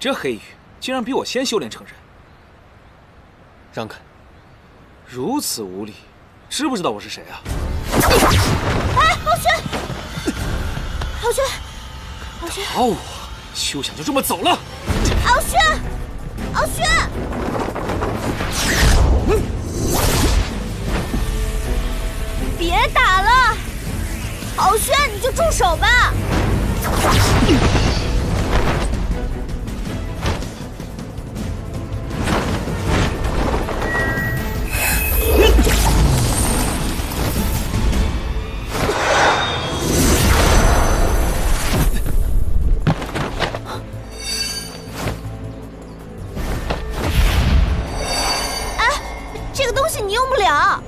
这黑羽竟然比我先修炼成人，让开！如此无礼，知不知道我是谁啊？哎，敖轩，敖轩，敖轩！打我！休想就这么走了！敖轩，敖轩！别打了，敖轩，你就住手吧。这个东西你用不了。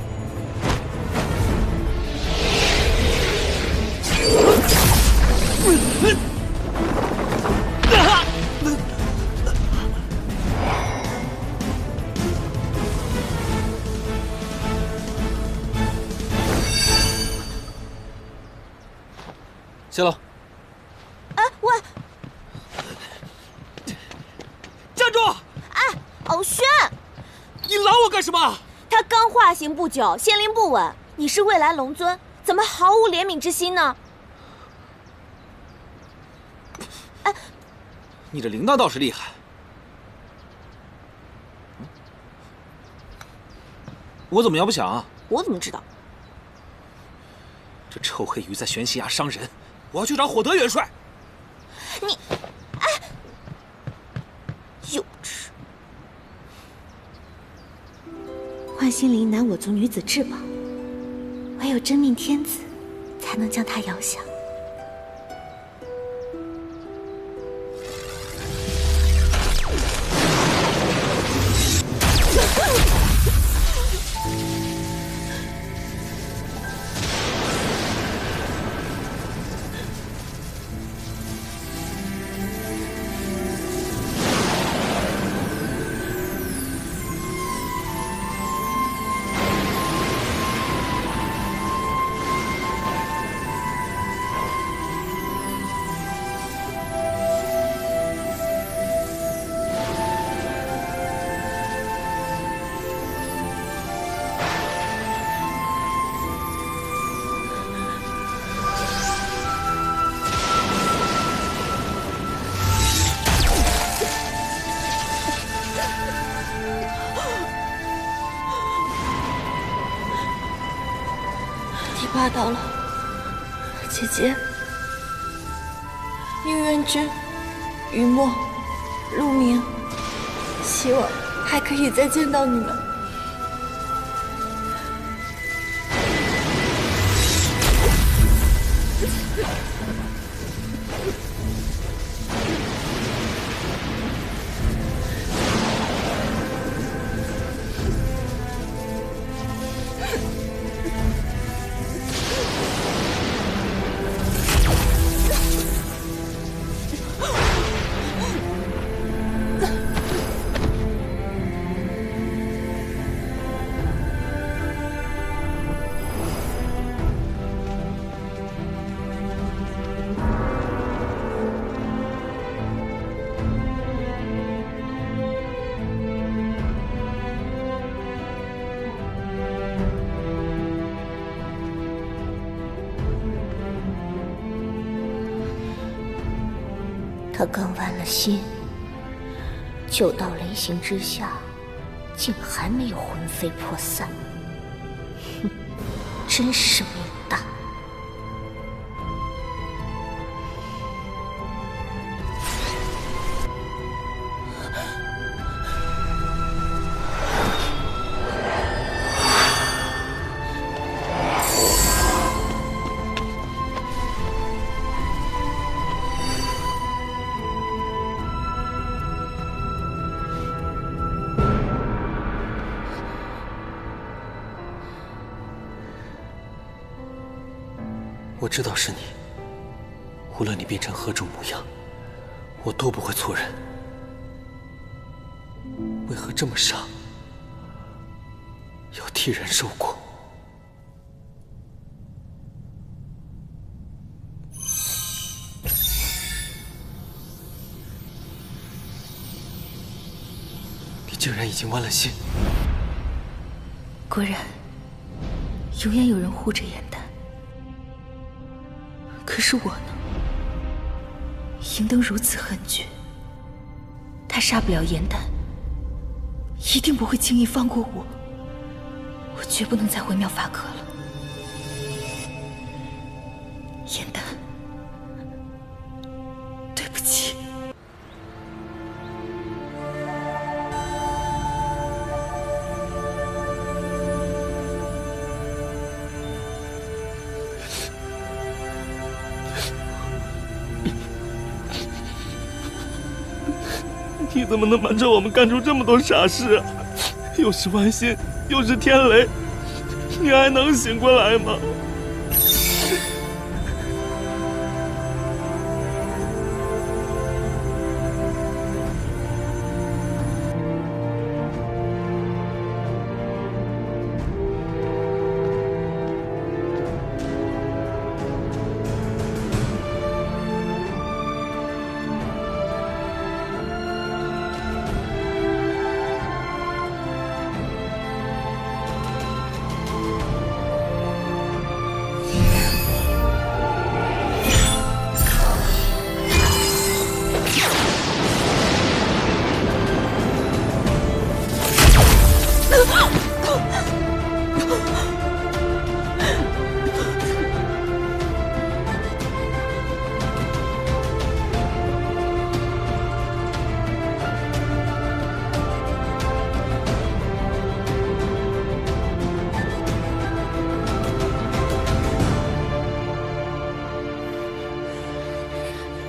谢喽。哎，喂！站住！哎，敖轩，你拦我干什么？他刚化形不久，仙灵不稳。你是未来龙尊，怎么毫无怜悯之心呢？哎，你这铃铛倒是厉害。我怎么样不想啊？我怎么知道？这臭黑鱼在玄西崖伤人，我要去找火德元帅。你，哎，幼稚！幻心灵乃我族女子至宝，唯有真命天子才能将它遥想。第8道了，姐姐，宁愿君、雨墨、陆明，希望还可以再见到你们。他刚剜了心，9道雷刑之下，竟还没有魂飞魄散。哼，真是命大。我知道是你，无论你变成何种模样，我都不会错认。为何这么傻，要替人受苦？竟然已经弯了心。果然，永远有人护着颜丹。可是我呢？银灯如此狠绝，他杀不了颜丹，一定不会轻易放过我。我绝不能再回妙法阁了。颜丹，对不起。你怎么能瞒着我们干出这么多傻事啊？又是万心，又是天雷，你还能醒过来吗？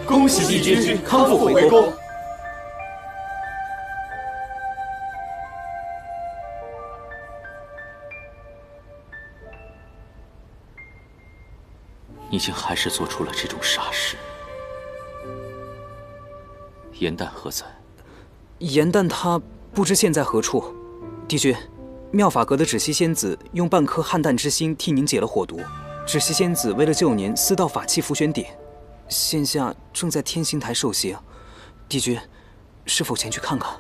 恭喜帝君康复回宫。你竟还是做出了这种傻事。颜淡何在？颜淡他不知现在何处。帝君，妙法阁的芷溪仙子用半颗汉淡之心替您解了火毒。芷溪仙子为了救您，私盗法器浮玄鼎，现下正在天星台受刑。帝君，是否前去看看？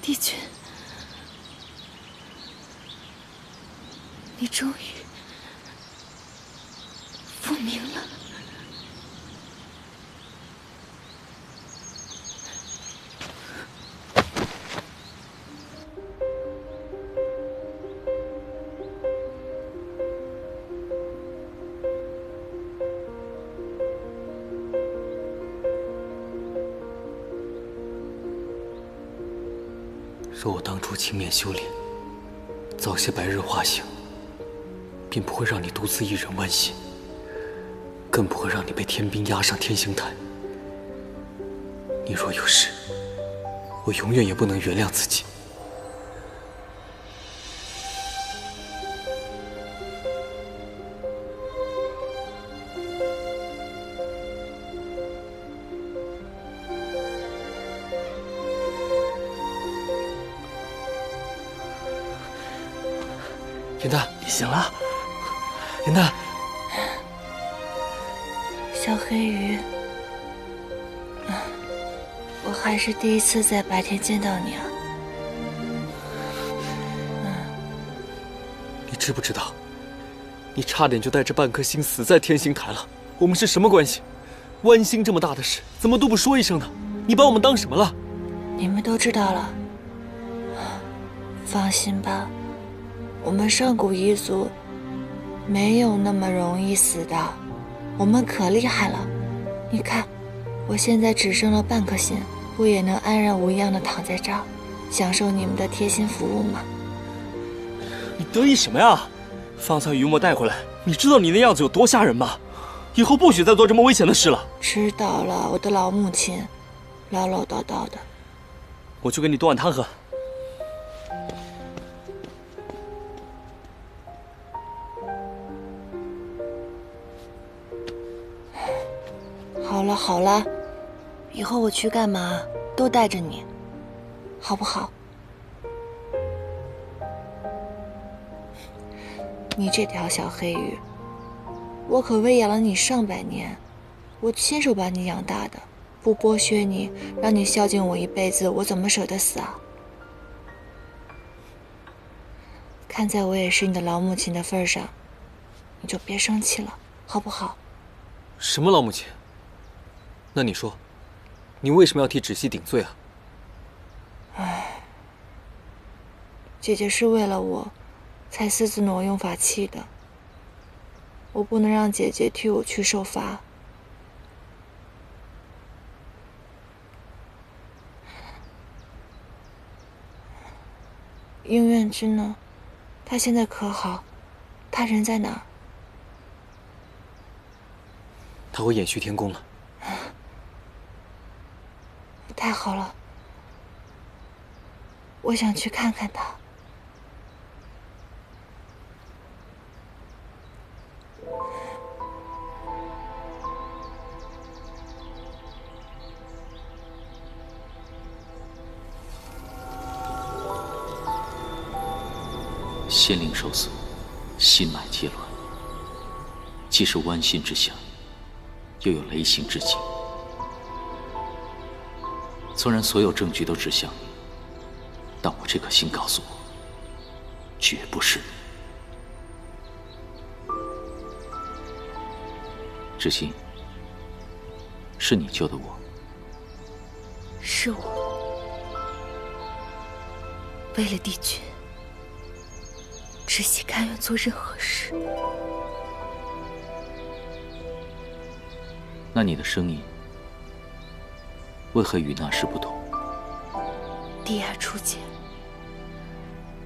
帝君，你终于复明了。若我当初勤勉修炼，早些白日化形，便不会让你独自一人剜心，更不会让你被天兵押上天星台。你若有事，我永远也不能原谅自己。颜淡，你醒了？颜淡，小黑鱼，我还是第一次在白天见到你啊。你知不知道，你差点就带着半颗心死在天星台了。我们是什么关系？剜心这么大的事，怎么都不说一声呢？你把我们当什么了？你们都知道了，放心吧。我们上古一族没有那么容易死的，我们可厉害了。你看，我现在只剩了半颗心，不也能安然无恙地躺在这儿，享受你们的贴心服务吗？你得意什么呀？方才于墨带回来，你知道你那样子有多吓人吗？以后不许再做这么危险的事了。知道了，我的老母亲，唠唠叨叨的。我去给你端碗汤喝。好了好了，以后我去干嘛都带着你，好不好？你这条小黑鱼，我可喂养了你上百年，我亲手把你养大的，不剥削你，让你孝敬我一辈子，我怎么舍得死啊？看在我也是你的老母亲的份上，你就别生气了，好不好？什么老母亲？那你说，你为什么要替芷溪顶罪啊？唉，姐姐是为了我，才私自挪用法器的。我不能让姐姐替我去受罚。应院之呢？他现在可好？他人在哪？他回偃虚天宫了。太好了，我想去看看他。仙灵受损，心脉皆乱，既是剜心之象，又有雷行之境。纵然所有证据都指向你，但我这颗心告诉我，绝不是你。芷溪，是你救的我。是我为了帝君，芷溪甘愿做任何事。那你的声音为何与那时不同？帝牙初见，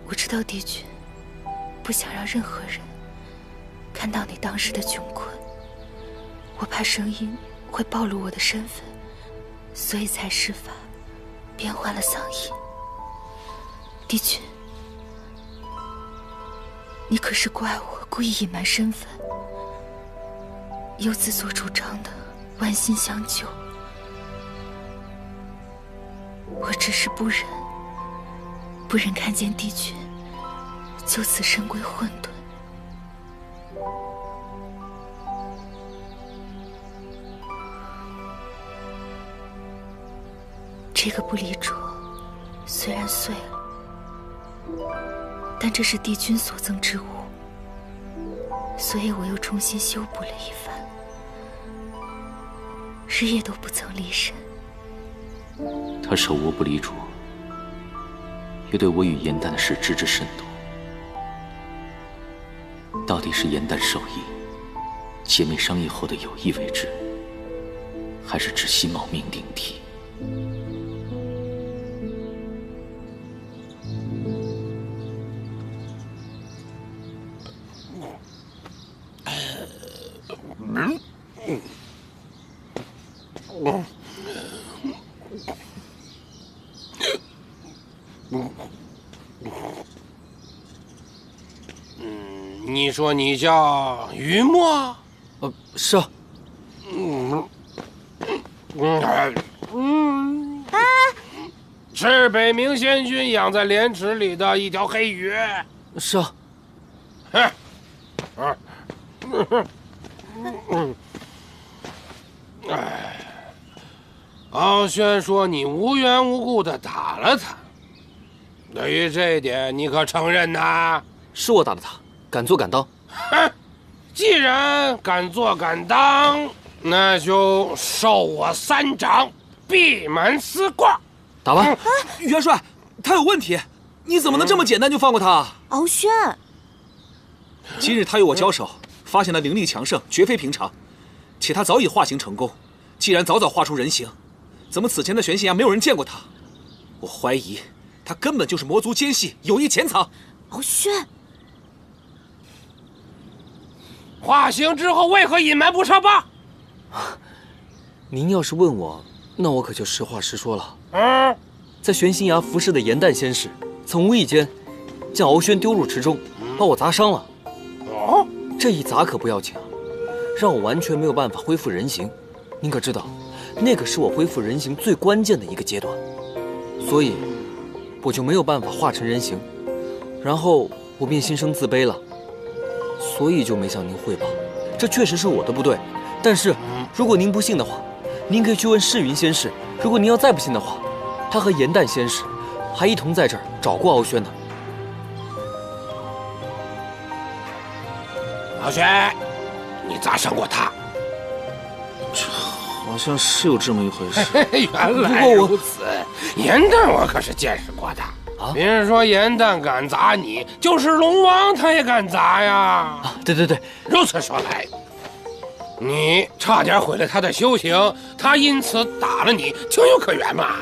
我知道帝君不想让任何人看到你当时的窘困，我怕声音会暴露我的身份，所以才施法变换了嗓音。帝君，你可是怪我故意隐瞒身份，又自作主张的剜心相救。我只是不忍看见帝君就此身归混沌。这个不离镯虽然碎了，但这是帝君所赠之物，所以我又重新修补了一番，日夜都不曾离身。他手握不离镯，又对我与颜淡的事知之甚多。到底是颜淡授意，姐妹商议后的有意为之，还是芷溪冒命顶替？你说你叫于墨？是啊。是北冥仙君养在莲池里的一条黑鱼。是啊。敖轩说你无缘无故的打了他，对于这一点你可承认呐？是我打的他，敢做敢当。哼，既然敢做敢当，那就受我3掌，闭门思过。打吧。元帅，他有问题，你怎么能这么简单就放过他啊？敖轩，今日他与我交手，发现他灵力强盛，绝非平常，且他早已化形成功。既然早化出人形，怎么此前的玄仙崖没有人见过他？我怀疑他根本就是魔族奸细，有意潜藏。敖轩，化形之后为何隐瞒不上报？您要是问我，那我可就实话实说了。在玄心崖服侍的严旦仙士，曾无意间将敖轩丢入池中，把我砸伤了。哦，这一砸可不要紧啊，让我完全没有办法恢复人形。您可知道，那个是我恢复人形最关键的一个阶段，所以我就没有办法化成人形。然后我便心生自卑了，所以就没向您汇报。这确实是我的不对，但是如果您不信的话，您可以去问世云仙士。如果您要再不信的话，他和严旦仙士还一同在这儿找过敖轩呢。敖轩，你砸伤过他？好像是有这么一回事。原来如此，严旦我可是见识过的。别说严旦敢砸你，就是龙王他也敢砸呀！对，如此说来，你差点毁了他的修行，他因此打了你，情有可原嘛。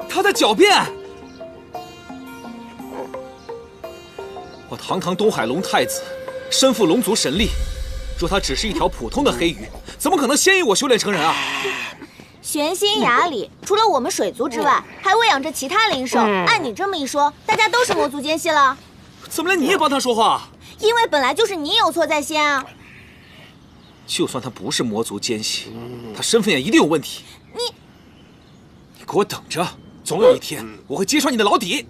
他在狡辩！我堂堂东海龙太子，身负龙族神力，若他只是一条普通的黑鱼，怎么可能先于我修炼成人啊？玄心崖里除了我们水族之外，还喂养着其他灵兽。按你这么一说，大家都是魔族奸细了。怎么连你也帮他说话？因为本来就是你有错在先啊！就算他不是魔族奸细，他身份也一定有问题。你给我等着，总有一天我会揭穿你的老底。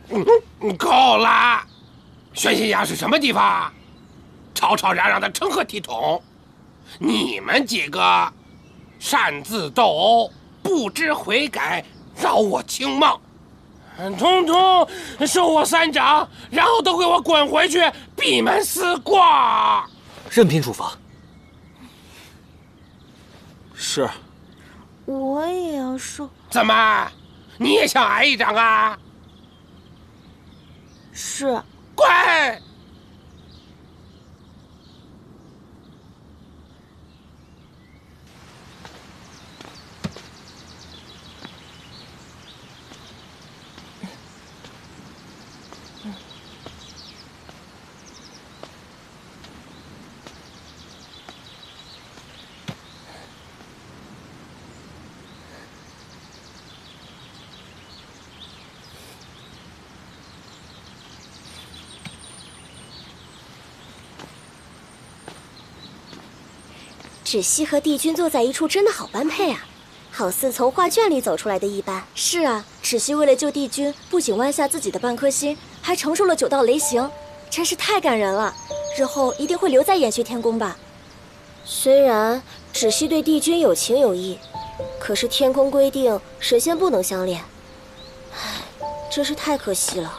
哼，够了！玄心崖是什么地方？吵吵嚷嚷的成何体统？你们几个擅自斗殴，不知悔改，扰我清梦，通通受我3掌，然后都给我滚回去，闭门思过。任凭处罚。是。我也要受。怎么，你也想挨一掌啊？是。滚！芷溪和帝君坐在一处真的好般配啊，好似从画卷里走出来的一般。是啊，芷溪为了救帝君，不仅剜下自己的半颗心，还承受了9道雷刑，真是太感人了。日后一定会留在延续天宫吧。虽然芷溪对帝君有情有义，可是天宫规定神仙不能相恋，唉，真是太可惜了。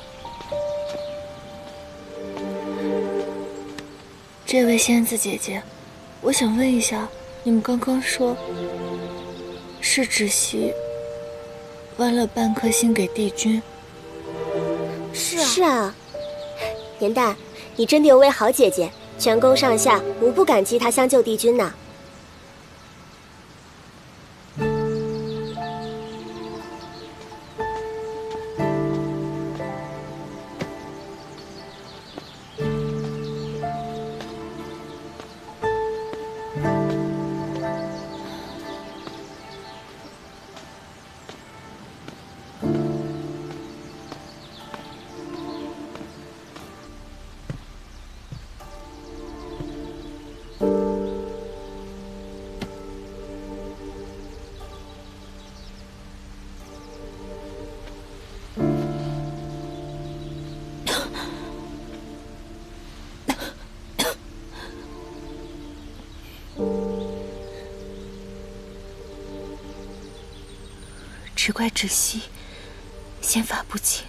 这位仙子姐姐，我想问一下，你们刚刚说是芷溪剜了半颗心给帝君？是啊，严旦，你真的有位好姐姐，全宫上下无不感激她相救帝君呢。只怪芷溪仙法不勤，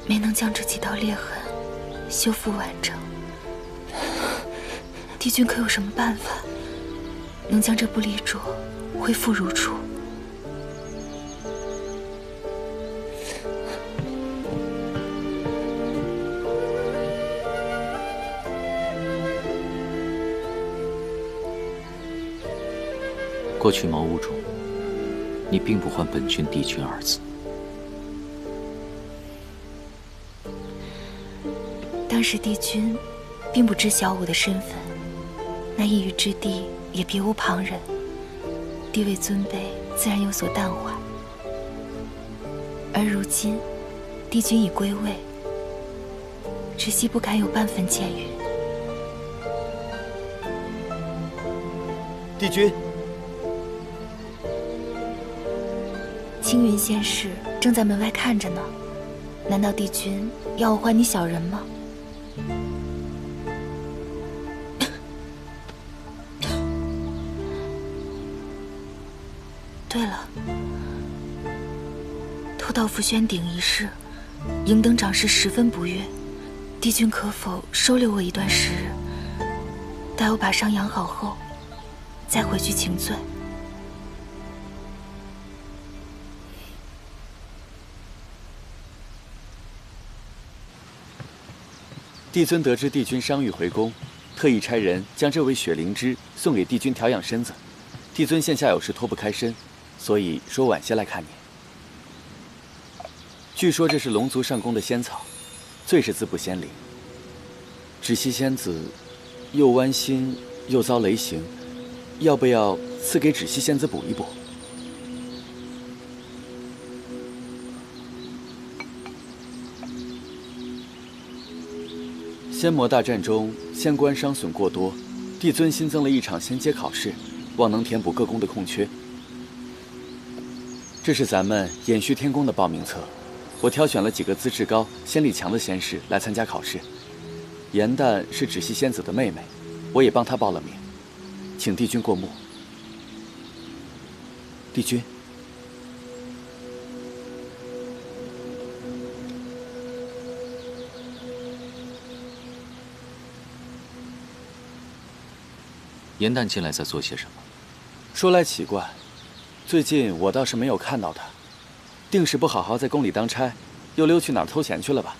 没能将这几道裂痕修复完整。帝君可有什么办法，能将这部力拙恢复如初？过去茅屋中，你并不唤本君帝君2字。当时帝君并不知晓我的身份，那一隅之地也别无旁人。地位尊卑自然有所淡化。而如今，帝君已归位，只惜不敢有半分僭越。帝君，青云仙士正在门外看着呢，难道帝君要我还你小人吗？对了，偷盗福轩鼎一事，迎等长势十分不悦，帝君可否收留我一段时日，待我把伤养好后，再回去请罪。帝尊得知帝君伤愈回宫，特意差人将这位雪灵芝送给帝君调养身子。帝尊现下有事脱不开身，所以说晚些来看你。据说这是龙族上宫的仙草，最是自不仙灵。芷溪仙子又剜心又遭雷刑，要不要赐给芷溪仙子补一补？仙魔大战中，仙官伤损过多，帝尊新增了一场仙阶考试，望能填补各宫的空缺。这是咱们延续天宫的报名册，我挑选了几个资质高、仙力强的仙士来参加考试。颜淡是芷溪仙子的妹妹，我也帮她报了名，请帝君过目。帝君。颜淡近来在做些什么？说来奇怪，最近我倒是没有看到他，定是不好好在宫里当差，又溜去哪儿偷闲去了吧？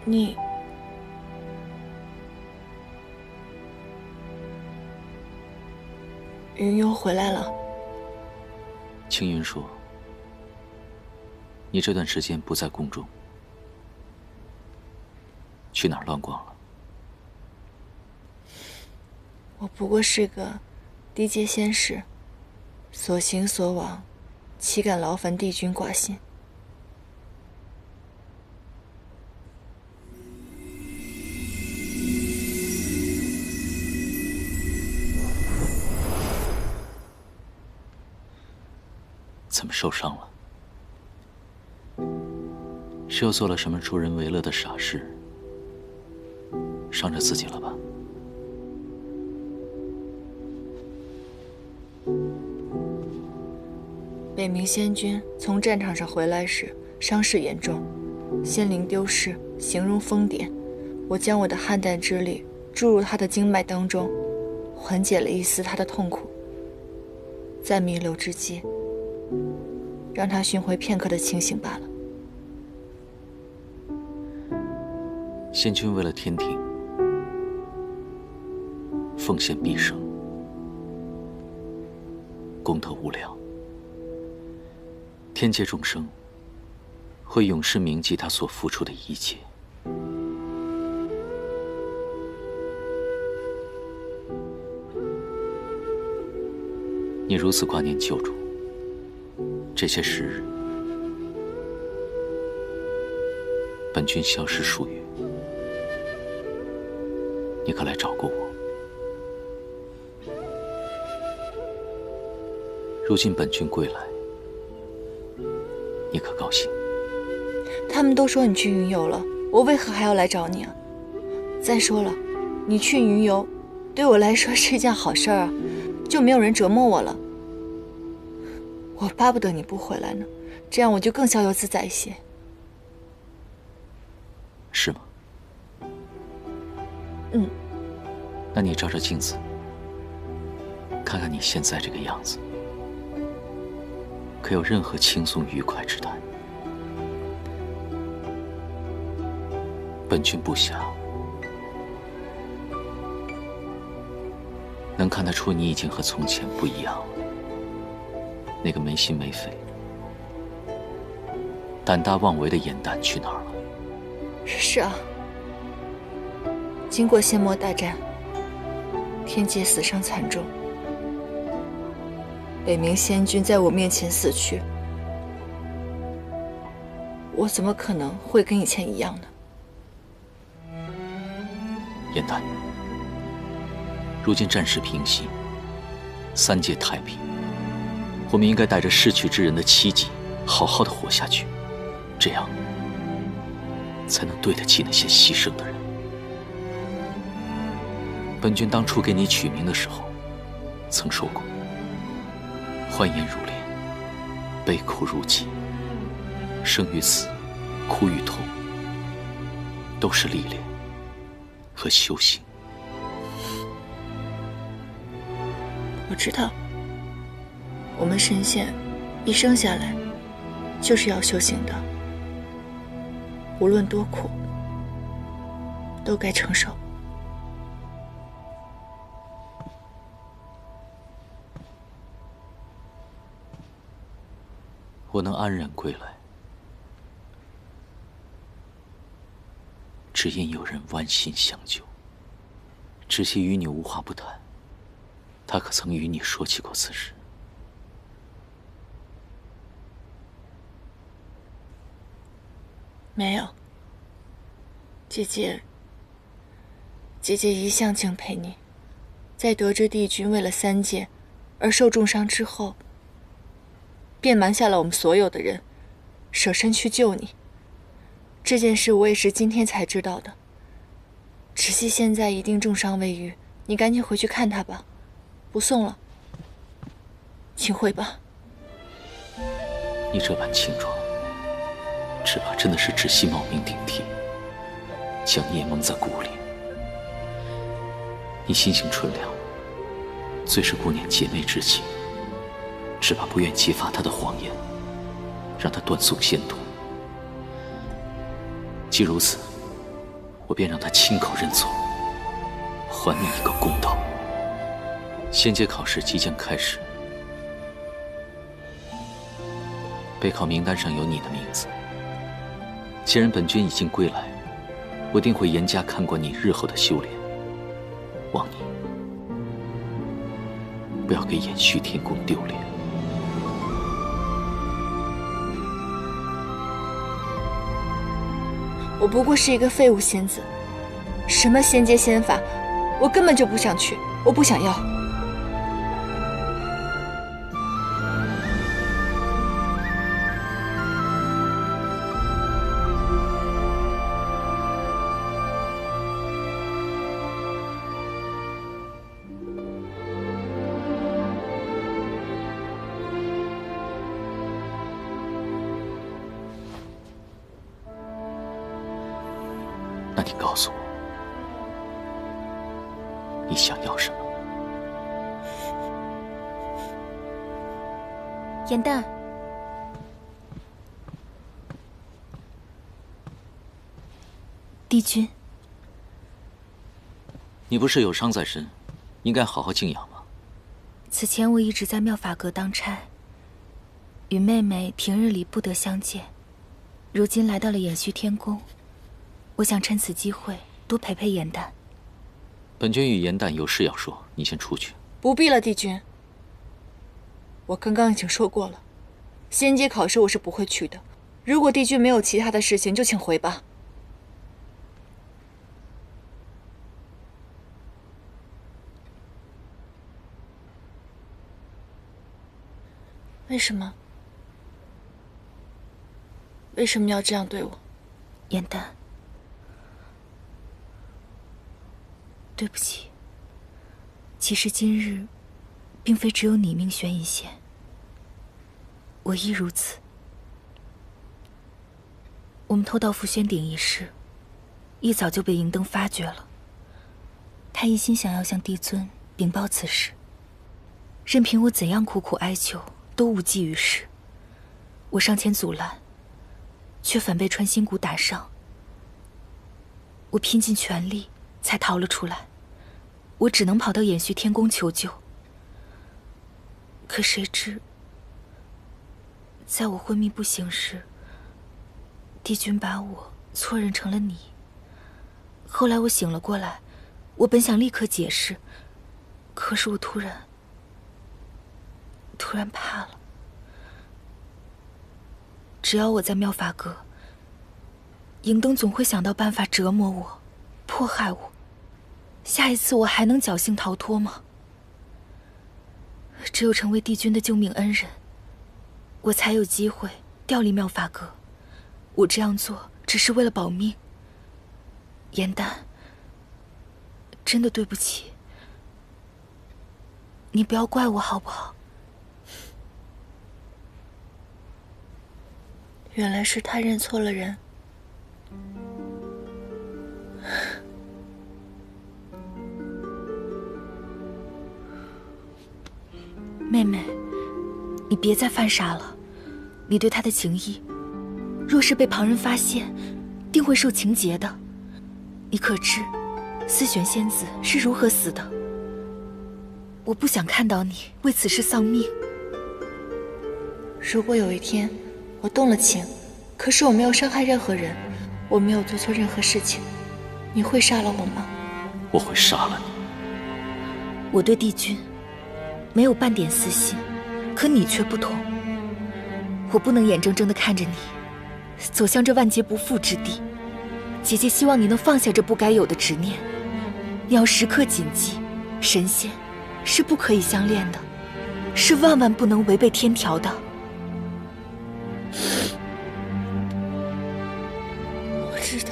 你云游回来了。青云说，你这段时间不在宫中，去哪儿乱逛了？我不过是个低阶仙士，所行所往，岂敢劳烦帝君挂心。怎么受伤了？是又做了什么助人为乐的傻事，伤着自己了吧？北冥仙君从战场上回来时伤势严重，仙灵丢失，形容疯癫。我将我的汉淡之力注入他的经脉当中，缓解了一丝他的痛苦。在弥留之际，让他寻回片刻的清醒罢了。仙君为了天庭，奉献毕生，功德无量。天界众生会永世铭记他所付出的一切。你如此挂念救主，这些时日，本君消失数月，你可来找过我？如今本君归来，你可高兴？他们都说你去云游了，我为何还要来找你啊？再说了，你去云游，对我来说是一件好事儿啊，就没有人折磨我了。我巴不得你不回来呢，这样我就更逍遥自在一些。是吗？嗯。那你照照镜子，看看你现在这个样子，可有任何轻松愉快之态？本君不暇，能看得出你已经和从前不一样了。那个没心没肺、胆大妄为的颜淡去哪儿了？是啊，经过仙魔大战，天界死伤惨重，北冥仙君在我面前死去，我怎么可能会跟以前一样呢？颜淡，如今战事平息，三界太平，我们应该带着逝去之人的希冀，好好的活下去，这样才能对得起那些牺牲的人。本君当初给你取名的时候，曾说过：欢颜如莲，悲苦如泣，生与死，苦与痛，都是历练和修行。我知道，我们神仙一生下来就是要修行的，无论多苦，都该承受。我能安然归来，只因有人剜心相救。只惜与你无话不谈，他可曾与你说起过此事？没有，姐姐一向敬佩你，在得知帝君为了三界而受重伤之后，便瞒下了我们所有的人，舍身去救你。这件事我也是今天才知道的。只惜现在一定重伤未愈，你赶紧回去看他吧，不送了，请回吧。你这般轻装，只怕真的是只惜冒名顶替，将你也蒙在鼓里。你心性纯良，最是顾念姐妹之情，只怕不愿揭发她的谎言，让她断送仙途。既如此，我便让她亲口认错，还你一个公道。仙阶考试即将开始，备考名单上有你的名字。既然本君已经归来，我定会严加看管你日后的修炼。望你不要给延续天宫丢脸。我不过是一个废物仙子，什么仙阶仙法，我根本就不想去，我不想要。那你告诉我，你想要什么？颜淡，帝君，你不是有伤在身，应该好好静养吗？此前我一直在妙法阁当差，与妹妹平日里不得相见，如今来到了延续天宫，我想趁此机会多陪陪颜淡。本君与颜淡有事要说，你先出去。不必了，帝君。我刚刚已经说过了，仙阶考试我是不会去的。如果帝君没有其他的事情，就请回吧。为什么？为什么要这样对我？颜淡，对不起。其实今日，并非只有你命悬一线，我亦如此。我们偷盗福轩鼎一事，一早就被银灯发觉了。他一心想要向帝尊禀报此事，任凭我怎样苦苦哀求，都无济于事。我上前阻拦，却反被穿心骨打伤。我拼尽全力才逃了出来。我只能跑到延续天宫求救，可谁知，在我昏迷不醒时，帝君把我错认成了你。后来我醒了过来，我本想立刻解释，可是我突然怕了。只要我在妙法阁，银灯总会想到办法折磨我，迫害我。下一次我还能侥幸逃脱吗？只有成为帝君的救命恩人，我才有机会调离妙法阁。我这样做只是为了保命。颜丹，真的对不起，你不要怪我好不好？原来是他认错了人。妹妹，你别再犯傻了。你对他的情谊，若是被旁人发现，定会受情劫的。你可知思玄仙子是如何死的？我不想看到你为此事丧命。如果有一天我动了情，可是我没有伤害任何人，我没有做错任何事情，你会杀了我吗？我会杀了你。我对帝君没有半点私心，可你却不同。我不能眼睁睁地看着你走向这万劫不复之地。姐姐希望你能放下这不该有的执念。你要时刻谨记，神仙是不可以相恋的，是万万不能违背天条的。我知道，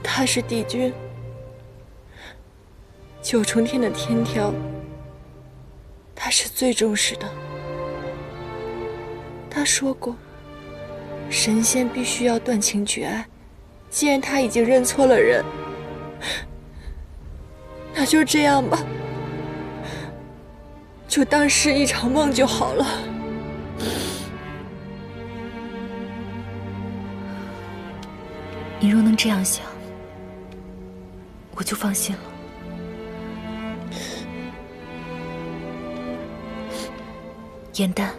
他是帝君。九重天的天条，他是最重视的。他说过，神仙必须要断情绝爱。既然他已经认错了人，那就这样吧，就当是一场梦就好了。你若能这样想，我就放心了。颜丹，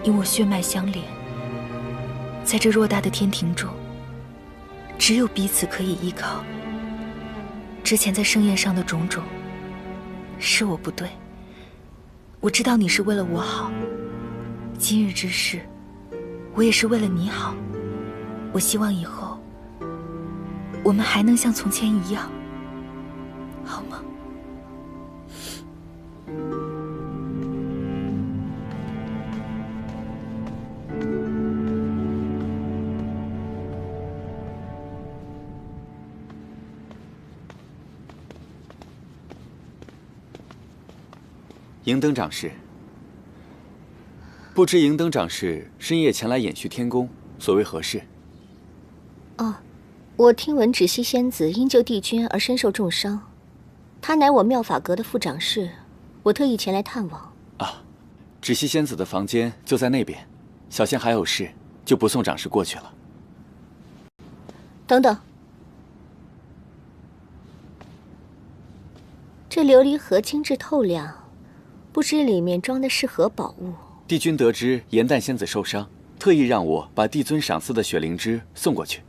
你我血脉相连，在这偌大的天庭中，只有彼此可以依靠。之前在盛宴上的种种，是我不对。我知道你是为了我好，今日之事，我也是为了你好。我希望以后，我们还能像从前一样，好吗？银灯长士，不知银灯长士深夜前来掩续天宫，所为何事？哦，我听闻芷溪仙子因救帝君而身受重伤，她乃我妙法阁的副长士，我特意前来探望。啊，芷溪仙子的房间就在那边，小仙还有事，就不送长士过去了。等等，这琉璃盒精致透亮。不知里面装的是何宝物？帝君得知颜淡仙子受伤，特意让我把帝尊赏赐的雪灵芝送过去。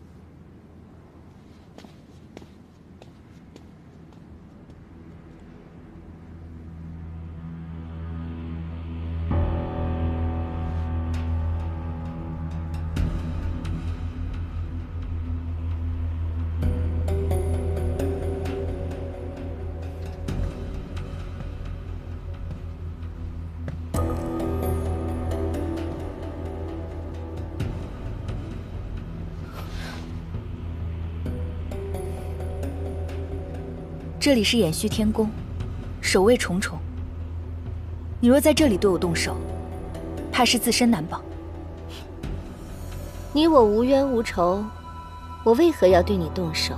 这里是衍虚天宫，守卫重重。你若在这里对我动手，怕是自身难保。你我无冤无仇，我为何要对你动手？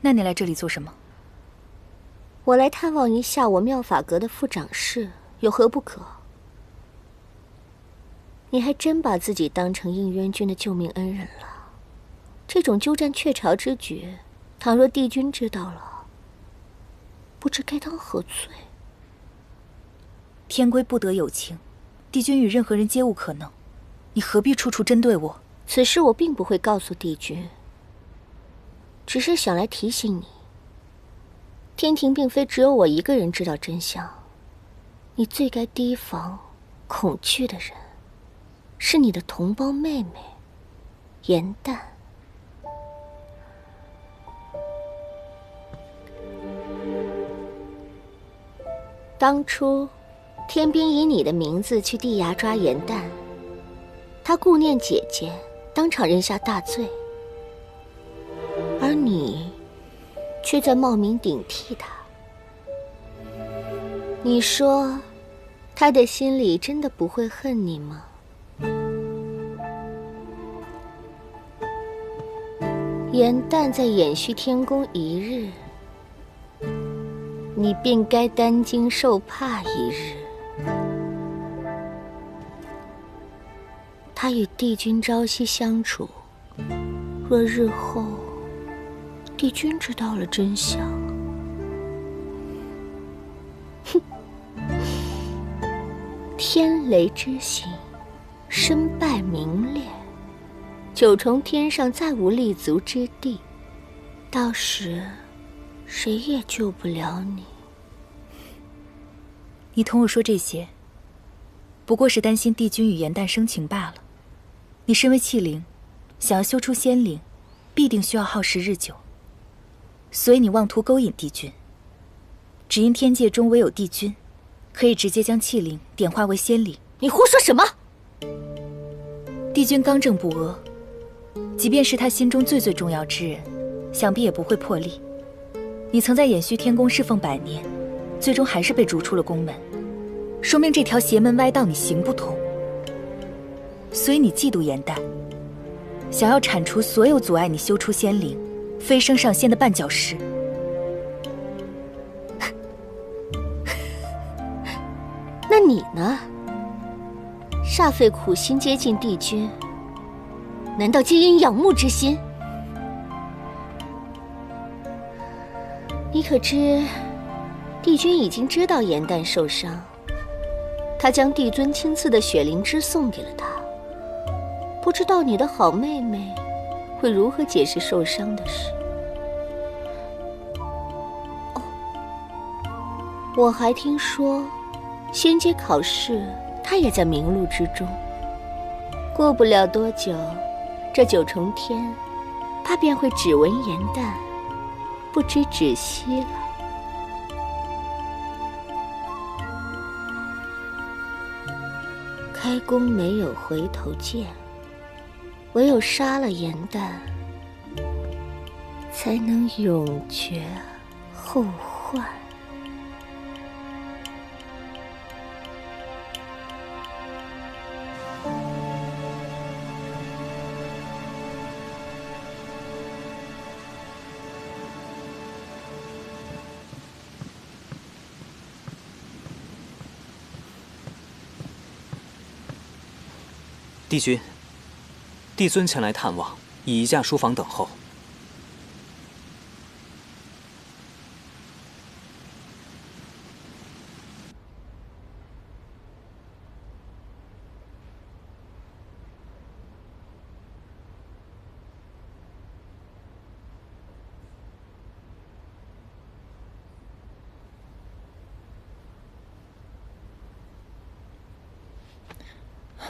那你来这里做什么？我来探望一下我妙法阁的副掌事，有何不可？你还真把自己当成应渊君的救命恩人了。这种鸠占鹊巢之举，倘若帝君知道了，不知该当何罪。天规不得有情，帝君与任何人皆无可能，你何必处处针对我？此事我并不会告诉帝君，只是想来提醒你，天庭并非只有我一个人知道真相，你最该提防、恐惧的人，是你的同胞妹妹颜淡。当初，天兵以你的名字去地衙抓颜淡，他顾念姐姐，当场认下大罪，而你却在冒名顶替他。你说，他的心里真的不会恨你吗？颜淡在衍虚天宫一日，你便该担惊受怕一日。他与帝君朝夕相处，若日后帝君知道了真相，哼，天雷之行，身败名裂，九重天上再无立足之地，到时谁也救不了你。你同我说这些，不过是担心帝君与颜淡生情罢了。你身为器灵，想要修出仙灵，必定需要耗时日久，所以你妄图勾引帝君。只因天界中唯有帝君，可以直接将器灵点化为仙灵。你胡说什么？帝君刚正不阿，即便是他心中最重要之人，想必也不会破例。你曾在衍虚天宫侍奉100年，最终还是被逐出了宫门，说明这条邪门歪道你行不通。所以你嫉妒颜淡，想要铲除所有阻碍你修出仙灵、飞升上仙的绊脚石。那你呢？煞费苦心接近帝君，难道皆因仰慕之心？你可知，帝君已经知道颜淡受伤，他将帝尊亲赐的雪灵芝送给了他。不知道你的好妹妹会如何解释受伤的事。哦，我还听说，仙阶考试他也在名录之中。过不了多久，这九重天怕便会只闻颜淡，不知止息了。开弓没有回头箭，唯有杀了颜淡，才能永绝后患。帝君，帝尊前来探望，已移驾书房等候。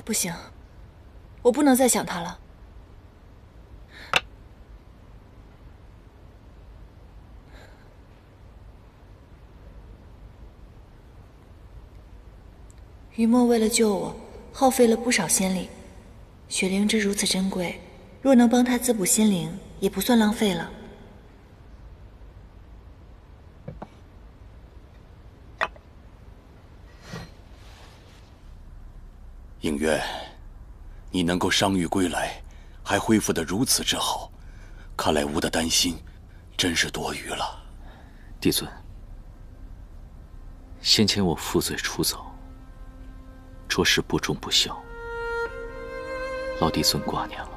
不行，我不能再想他了。于墨为了救我，耗费了不少仙力，血灵芝如此珍贵，若能帮他滋补心灵，也不算浪费了。应渊，你能够伤愈归来，还恢复得如此之好，看来吾的担心真是多余了。帝尊，先前我负罪出走，着实不忠不孝，劳帝尊挂念了。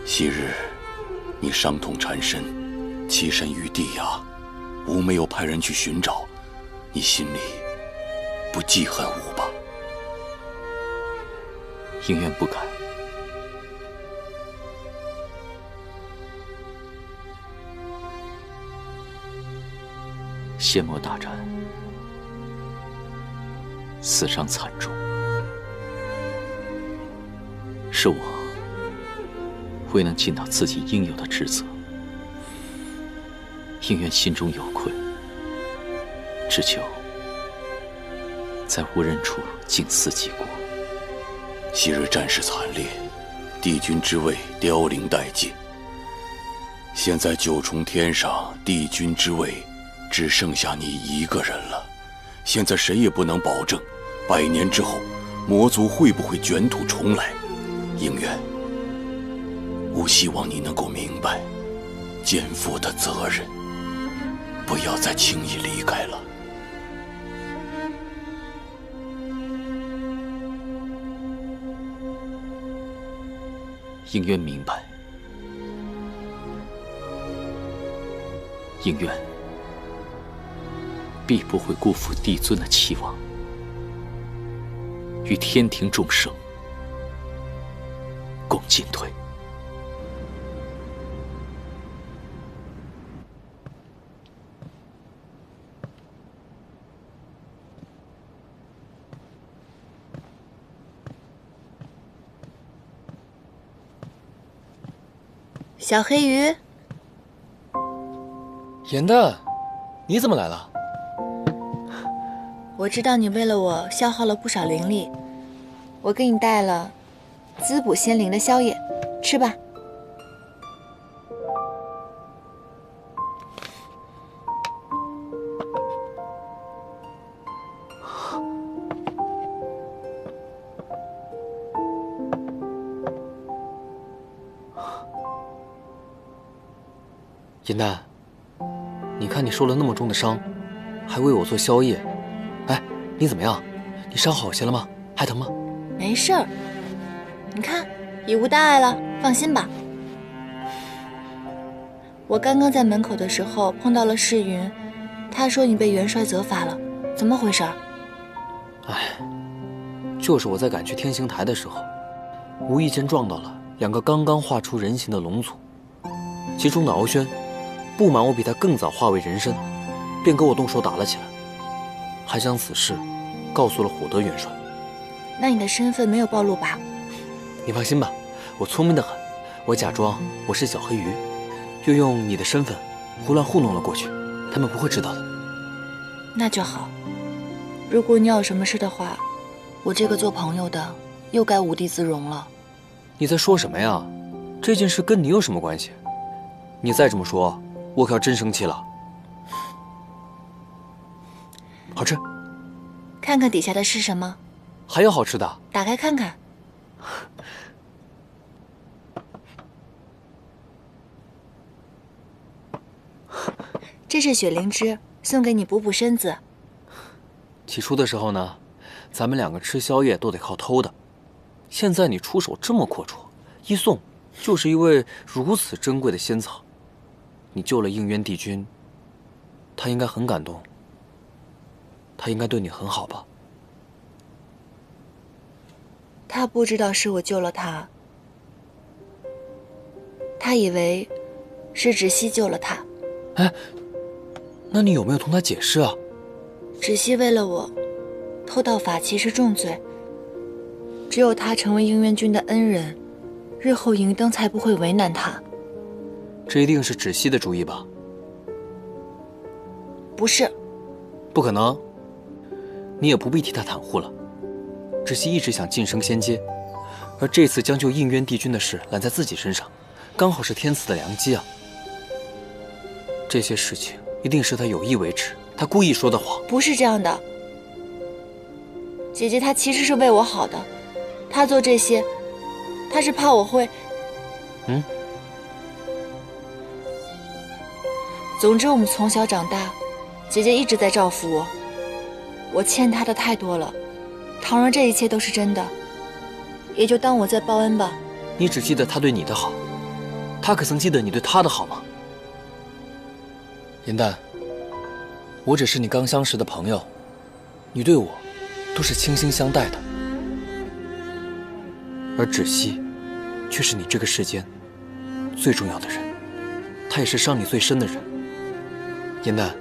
昔日你伤痛缠身，栖身于地崖，吾没有派人去寻找，你心里不记恨吾吧？应渊不敢。仙魔大战，死伤惨重，是我未能尽到自己应有的职责。应渊心中有愧，只求在无人处静思己过。昔日战事惨烈，帝君之位凋零殆尽。现在九重天上，帝君之位只剩下你一个人了。现在谁也不能保证，100年之后，魔族会不会卷土重来。应渊，吾希望你能够明白肩负的责任，不要再轻易离开了。应渊明白，应渊必不会辜负帝尊的期望，与天庭众生共进退。小黑鱼，颜淡，你怎么来了？我知道你为了我消耗了不少灵力，我给你带了滋补心灵的宵夜，吃吧。颜淡，你看你受了那么重的伤，还为我做宵夜，哎，你怎么样？你伤好些了吗？还疼吗？没事儿，你看已无大碍了，放心吧。我刚刚在门口的时候碰到了世云，他说你被元帅责罚了，怎么回事？哎，就是我在赶去天星台的时候，无意间撞到了2个刚刚化出人形的龙族，其中的敖轩不满我比他更早化为人身，便跟我动手打了起来，还将此事告诉了火德元帅。那你的身份没有暴露吧？你放心吧，我聪明得很，我假装我是小黑鱼，又用你的身份胡乱糊弄了过去，他们不会知道的。那就好。如果你有什么事的话，我这个做朋友的又该无地自容了。你在说什么呀？这件事跟你有什么关系？你再这么说，我可要真生气了。好吃。看看底下的是什么？还有好吃的？打开看看。这是雪灵芝，送给你补补身子。起初的时候呢，咱们2个吃宵夜都得靠偷的，现在你出手这么阔绰，一送就是一味如此珍贵的仙草，你救了应渊帝君，他应该很感动，他应该对你很好吧？他不知道是我救了他，他以为是芷溪救了他。哎，那你有没有同他解释啊？芷溪为了我偷盗法器是重罪，只有他成为应渊君的恩人，日后银灯才不会为难他。这一定是芷溪的主意吧？不是。不可能，你也不必替他袒护了。芷溪一直想晋升仙阶，而这次将救应渊帝君的事揽在自己身上，刚好是天赐的良机啊！这些事情一定是他有意为之，他故意说的谎。不是这样的，姐姐她其实是为我好的，她做这些，她是怕我会……总之，我们从小长大，姐姐一直在照拂我，我欠她的太多了。倘若这一切都是真的，也就当我在报恩吧。你只记得他对你的好，他可曾记得你对他的好吗？颜淡，我只是你刚相识的朋友，你对我都是倾心相待的，而芷溪却是你这个世间最重要的人，他也是伤你最深的人。颜淡，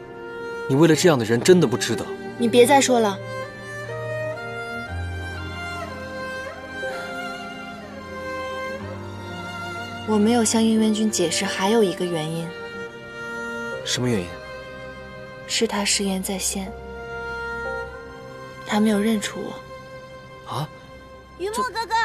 你为了这样的人真的不值得。你别再说了。我没有向应渊君解释，还有一个原因。什么原因？是他誓言在先，他没有认出我。啊？雨墨哥哥。